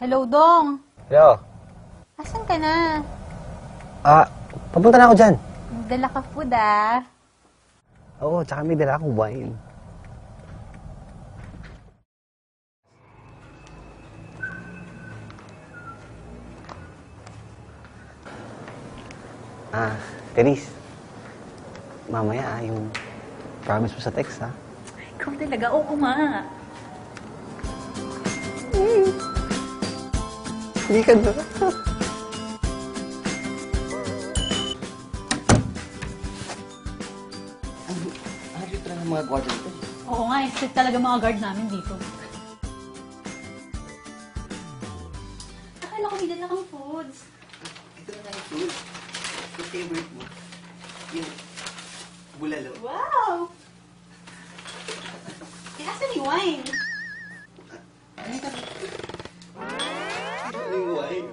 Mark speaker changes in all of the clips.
Speaker 1: Hello, Dong.
Speaker 2: Hello?
Speaker 1: Asan ka na?
Speaker 2: Papunta na ako dyan.
Speaker 1: Dala ka food, ah.
Speaker 2: Oo, tsaka may dala akong wine. Teres. Mamaya, yung promise mo sa text, ha?
Speaker 1: Ikaw talaga, oo nga.
Speaker 2: Hindi ka na. Ano yung talaga mga kwarto dito?
Speaker 1: Oo nga, strict talaga mga guard namin dito. Akala ko may dala kang foods.
Speaker 2: Ito na yung food. Yung favorite mo. Yung bulalo.
Speaker 1: Wow! Asan yung wine?
Speaker 2: Ano yung wine?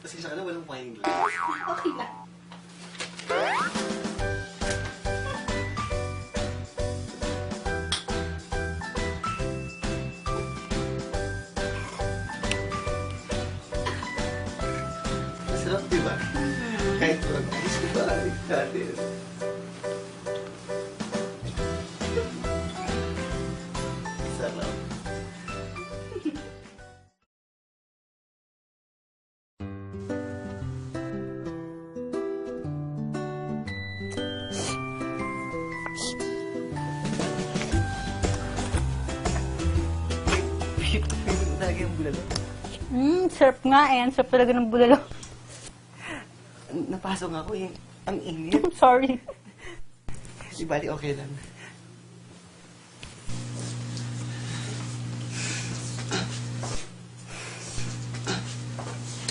Speaker 2: Pasensya ka na, walang wine dito.
Speaker 1: Okay lang.
Speaker 2: Masarap, di ba? Kahit mag-ayos ko ba natin. Sarap. Talaga yung bulalo.
Speaker 1: Sarap nga eh. Ang sarap talaga ng bulalo.
Speaker 2: Napasok nga ako eh. Ang init.
Speaker 1: Sorry.
Speaker 2: Di bali, okay lang.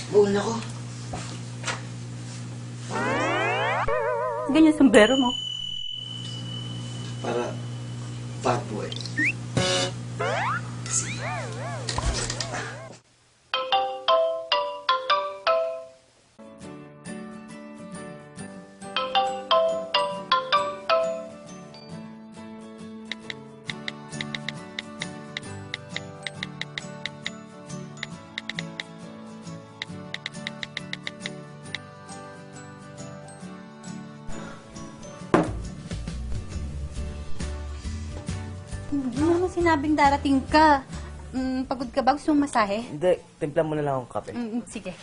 Speaker 2: Buwan ako.
Speaker 1: Ganyan sombrero mo.
Speaker 2: Para bad boy.
Speaker 1: Hindi mo naman sinabing darating ka. Pagod ka ba? Gusto mong masahe?
Speaker 2: Hindi, timpla mo na lang akong kape.
Speaker 1: Sige.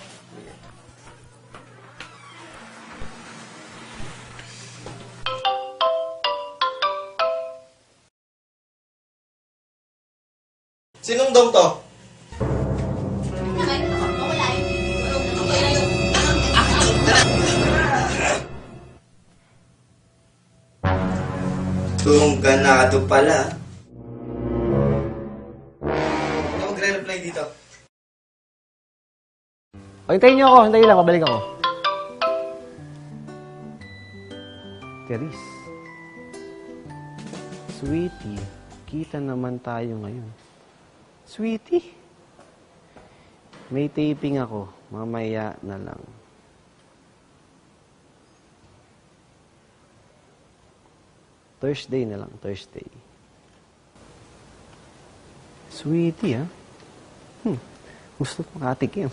Speaker 2: Sinong dong to? Tungganado pala. Ano magre-reply dito?
Speaker 3: Hintayin niyo ako. Hintayin lang. Pabalik ako. Teres. Sweetie, kita naman tayo ngayon. Sweetie, may taping ako. Mamaya na lang. Thursday na lang. Thursday. Sweetie, ha? Gusto ko makatikim.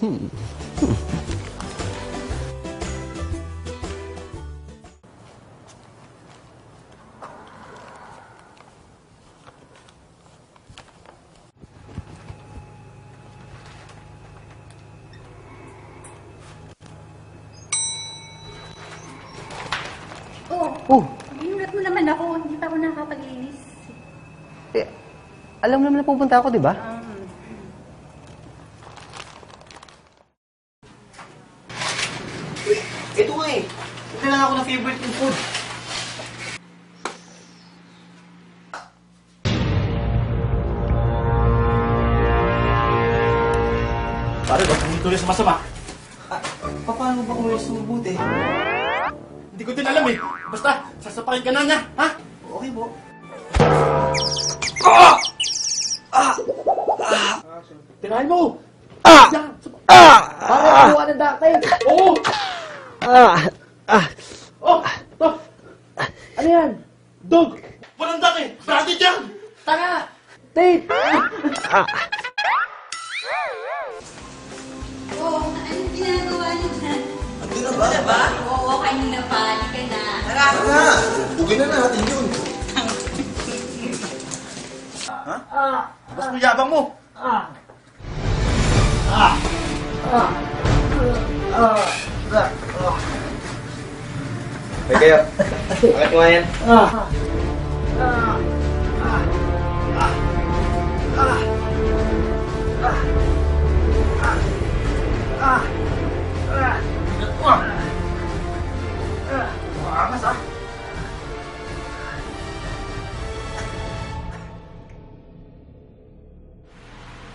Speaker 1: Oh, ginulat mo naman ako. Hindi pa ako nakakapag-inis.
Speaker 3: Eh, alam naman na pupunta ako, di ba?
Speaker 2: Uy, ito nga eh. Ito lang ako ng favorite kong food.
Speaker 4: Pare, ba't hindi tuloy sa masama?
Speaker 2: Paano ba kung mas mabuti?
Speaker 4: Hindi ko din alam eh. Basta, sasapakin ka na niya, ha?
Speaker 2: Okay po.
Speaker 4: Tirahin mo! Yan!
Speaker 3: Para kuha ng duct tape.
Speaker 4: Oo!
Speaker 3: Ah!
Speaker 4: Oh! To!
Speaker 3: Ano yan?
Speaker 4: Dog! Walang dak eh! Branded yan!
Speaker 3: Tanga! Tape!
Speaker 2: na ba?
Speaker 1: Oo, kanina pa. Di ka na.
Speaker 2: Tara!
Speaker 5: Tara! Bugin na natin yun.
Speaker 4: Mas mayabang mo.
Speaker 3: May kayo. Bakit mo nga yan?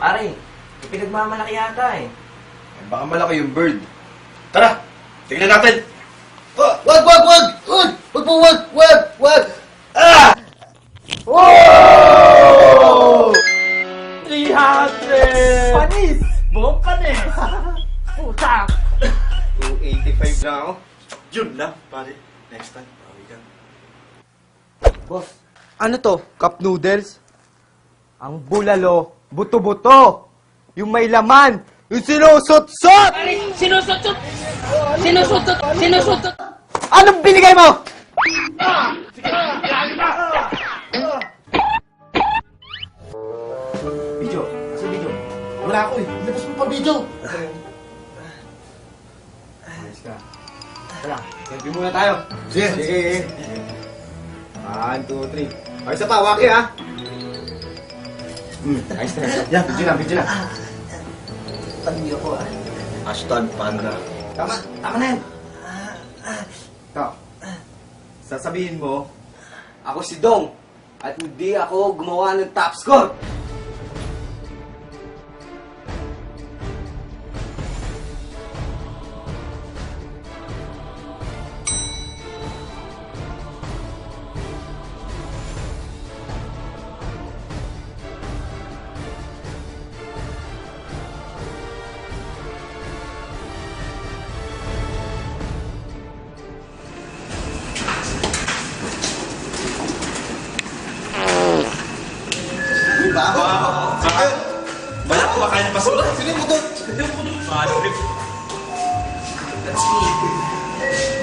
Speaker 6: Pare, pinagmamalaki yata eh.
Speaker 5: Baka malaki yung bird.
Speaker 4: Tara, tingnan natin.
Speaker 5: Oh, wag! Wag po, wag!
Speaker 6: 300! Panis! Buong panis! Putak!
Speaker 3: 285 na ako.
Speaker 4: Yun lang, pare. Next time, bawi ka.
Speaker 3: Boss, ano to? Cup noodles? Ang bulalo, buto-buto! Yung may laman! Yung sinusot-sot!
Speaker 7: Sinusutot!
Speaker 3: Anong binigay mo?
Speaker 4: Video. Nasa video. Wala ako eh. Labas mo pa video.
Speaker 3: Ayos ka. Tara, selfie muna tayo. Sige. 1, 2, 3. Ay, isa pa, waki ha. Ayos na. Yan, video na.
Speaker 2: Pag-video ko ah.
Speaker 5: Hashtag panda.
Speaker 3: Tama na yan. Ikaw, sasabihin mo, ako si Dong, at hindi ako gumawa ng top score.
Speaker 4: Wala ko makain ng basura.
Speaker 5: Sino mo to?
Speaker 2: That's me.